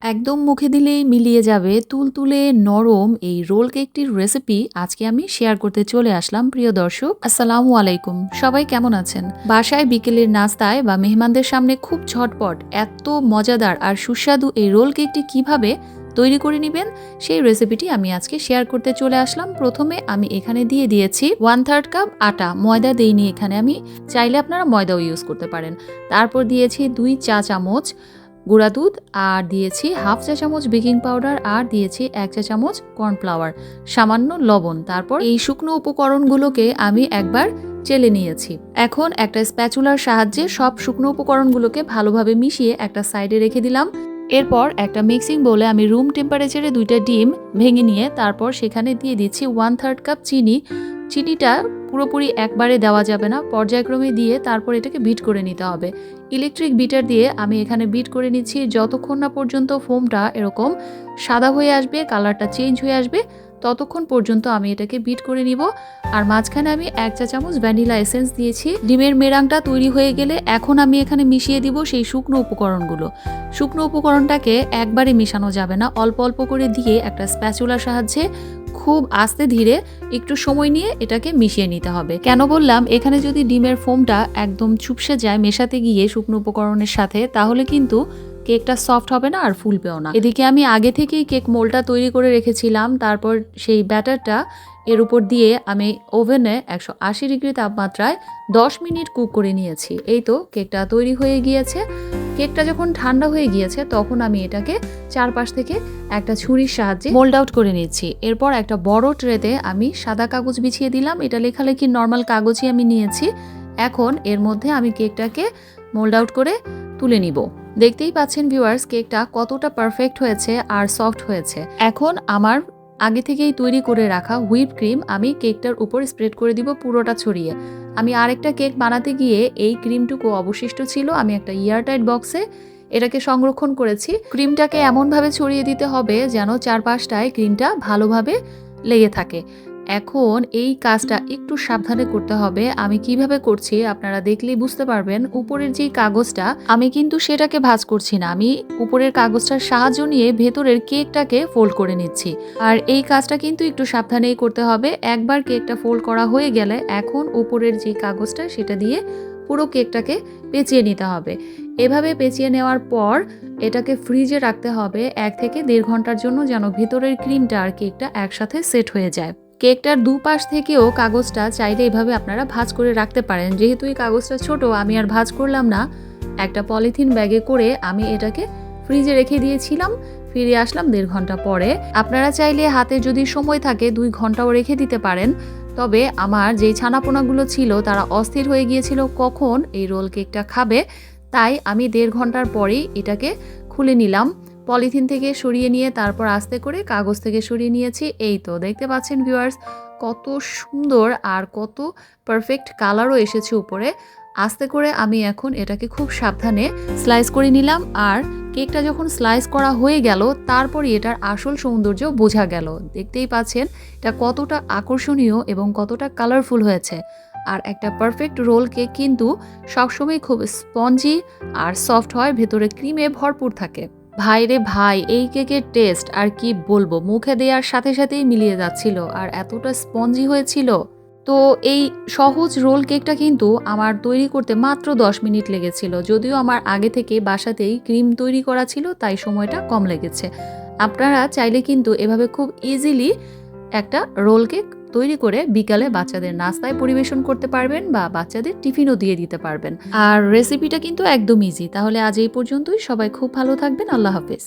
একদম মুখে দিলেই মিলিয়ে যাবে তুলতুলে নরম এই রোল কেকটির রেসিপি আজকে আমি শেয়ার করতে চলে আসলাম। প্রিয় দর্শক, আসসালামু আলাইকুম। সবাই কেমন আছেন? বাসায় বিকেলের নাস্তায় বা মেহমানদের সামনে খুব ঝটপট এত মজাদার আর সুস্বাদু এই রোল কেকটি কিভাবে তৈরি করে নেবেন সেই রেসিপিটি আমি আজকে শেয়ার করতে চলে আসলাম। প্রথমে আমি এখানে দিয়ে দিয়েছি 1/3 কাপ আটা, ময়দা দেইনি এখানে আমি, চাইলে আপনারা ময়দাও ইউজ করতে পারেন। তারপর দিয়েছি 2 চা চামচ গুঁড়া দুধ, আর দিয়েছি হাফ চা চামচ বেকিং পাউডার, আর দিয়েছি 1 চা চামচ কর্নফ্লাওয়ার, সামান্য লবণ। তারপর এই শুকনো উপকরণগুলোকে আমি একবার চেলে নিয়েছি। এখন একটা স্প্যাচুলার সাহায্যে সব শুকনো উপকরণগুলোকে ভালোভাবে মিশিয়ে একটা সাইডে রেখে দিলাম। এরপর একটা মিক্সিং বোলে আমি রুম টেম্পারেচারে 2টা ডিম ভেঙে নিয়ে তারপর সেখানে দিয়ে দিচ্ছি 1/3 কাপ চিনি। চিনিটা পুরোপুরি একবারে দেওয়া যাবে না, পর্যায়ক্রমে দিয়ে তারপর এটাকে বিট করে নিতে হবে। ইলেকট্রিক বিটার দিয়ে আমি এখানে বিট করে নিচ্ছি যতক্ষণ না পর্যন্ত ফোমটা এরকম সাদা হয়ে আসবে, কালারটা চেঞ্জ হয়ে আসবে, ততক্ষণ পর্যন্ত আমি এটাকে বিট করে নিব। আর মাঝখানে আমি 1 চা চামচ ভ্যানিলা এসেন্স দিয়েছি। ডিমের মেরাংটা তৈরি হয়ে গেলে এখন আমি এখানে মিশিয়ে দিব সেই শুকনো উপকরণগুলো। শুকনো উপকরণটাকে একবারে মেশানো যাবে না, অল্প অল্প করে দিয়ে একটা স্প্যাচুলার সাহায্যে খুব আস্তে ধীরে একটু সময় নিয়ে এটাকে মিশিয়ে নিতে হবে। কেন বললাম, এখানে যদি ডিমের ফোমটা একদম চুপসে যায় মেশাতে গিয়ে শুকনো উপকরণের সাথে, তাহলে কিন্তু কেকটা সফট হবে না আর ফুলবেও না। এদিকে আমি আগে থেকেই কেক মোল্ডটা তৈরি করে রেখেছিলাম, তারপর সেই ব্যাটারটা এর উপর দিয়ে আমি ওভেনে 180 ডিগ্রি তাপমাত্রায় 10 মিনিট কুক করে নিয়েছি। এই তো কেকটা তৈরি হয়ে গিয়েছে। কেকটা যখন ঠান্ডা হয়ে গিয়েছে তখন আমি এটাকে চারপাশ থেকে একটা ছুরির সাহায্যে মোল্ড আউট করে নিচ্ছি। এরপর একটা বড় ট্রেতে আমি সাদা কাগজ বিছিয়ে দিলাম, এটা লেখালেখি নর্মাল কাগজই আমি নিয়েছি। এখন এর মধ্যে আমি কেকটাকে মোল্ড আউট করে তুলে নিব। দেখতেই পাচ্ছেন ভিউয়ার্স, কেকটা কতটা পারফেক্ট হয়েছে আর সফট হয়েছে। এখন আমার আগে থেকেই তৈরি করে রাখা হুইপ ক্রিম আমি কেকটার উপর স্প্রেড করে দিব পুরোটা ছড়িয়ে। আমি আরেকটা কেক বানাতে গিয়ে এই ক্রিমটুকু অবশিষ্ট ছিল, আমি একটা এয়ারটাইট বক্সে এটাকে সংরক্ষণ করেছি। ক্রিমটাকে এমনভাবে ছড়িয়ে দিতে হবে যেন চারপাশটায় ক্রিমটা ভালোভাবে লেগে থাকে। এখন এই কাজটা একটু সাবধানে করতে হবে। আমি কিভাবে করছি আপনারা দেখলেই বুঝতে পারবেন। উপরের যে কাগজটা আমি কিন্তু সেটাকে ভাঁজ করছি না, আমি উপরের কাগজটার সাহায্য নিয়ে ভেতরের কেকটাকে ফোল্ড করে নিচ্ছি। আর এই কাজটা কিন্তু একটু সাবধানেই করতে হবে। একবার কেকটা ফোল্ড করা হয়ে গেলে এখন উপরের যে কাগজটা সেটা দিয়ে পুরো কেকটাকে পেঁচিয়ে নিতে হবে। এভাবে পেঁচিয়ে নেওয়ার পর এটাকে ফ্রিজে রাখতে হবে 1 থেকে 1.5 ঘন্টার জন্য, যেন ভেতরের ক্রিমটা আর কেকটা একসাথে সেট হয়ে যায়। কেকটার দুপাশ থেকেও কাগজটা চাইলে এভাবে আপনারা ভাঁজ করে রাখতে পারেন। যেহেতু এই কাগজটা ছোট, আমি আর ভাঁজ করলাম না। একটা পলিথিন ব্যাগে করে আমি এটাকে ফ্রিজে রেখে দিয়েছিলাম। ফিরে আসলাম 1.5 ঘন্টা পরে। আপনারা চাইলে হাতে যদি সময় থাকে 2 ঘন্টাও রেখে দিতে পারেন। তবে আমার যেই ছানাপোনাগুলো ছিল তারা অস্থির হয়ে গিয়েছিল কখন এই রোল কেকটা খাবে, তাই আমি 1.5 ঘন্টার পরেই এটাকে খুলে নিলাম। পলিথিন থেকে সরিয়ে নিয়ে তারপর আস্তে করে কাগজ থেকে সরিয়ে নিয়েছি। এই তো দেখতে পাচ্ছেন ভিউয়ার্স, কত সুন্দর আর কত পারফেক্ট কালারও এসেছে উপরে। আস্তে করে আমি এখন এটাকে খুব সাবধানে স্লাইস করে নিলাম। আর কেকটা যখন স্লাইস করা হয়ে গেল তারপরই এটার আসল সৌন্দর্য বোঝা গেল। দেখতেই পাচ্ছেন এটা কতটা আকর্ষণীয় এবং কতটা কালারফুল হয়েছে। আর একটা পারফেক্ট রোল কেক কিন্তু সবসময় খুব স্পঞ্জি আর সফট হয়, ভেতরে ক্রিমে ভরপুর থাকে। ভাই রে ভাই, এই কেকের টেস্ট আর কি বলবো, মুখে দেওয়ার সাথে সাথেই মিলিয়ে যাচ্ছিল আর এতটা স্পঞ্জি হয়েছিল। তো এই সহজ রোল কেকটা কিন্তু আমার তৈরি করতে মাত্র 10 মিনিট লেগেছিল। যদিও আমার আগে থেকে বাসাতেই ক্রিম তৈরি করা ছিল তাই সময়টা কম লেগেছে। আপনারা চাইলে কিন্তু এভাবে খুব ইজিলি একটা রোল কেক তৈরি করে বিকালে বাচ্চাদের নাস্তায় পরিবেশন করতে পারবেন বা বাচ্চাদের টিফিনও দিয়ে দিতে পারবেন। আর রেসিপিটা কিন্তু একদম ইজি। তাহলে আজ এই পর্যন্তই। সবাই খুব ভালো থাকবেন। আল্লাহ হাফেজ।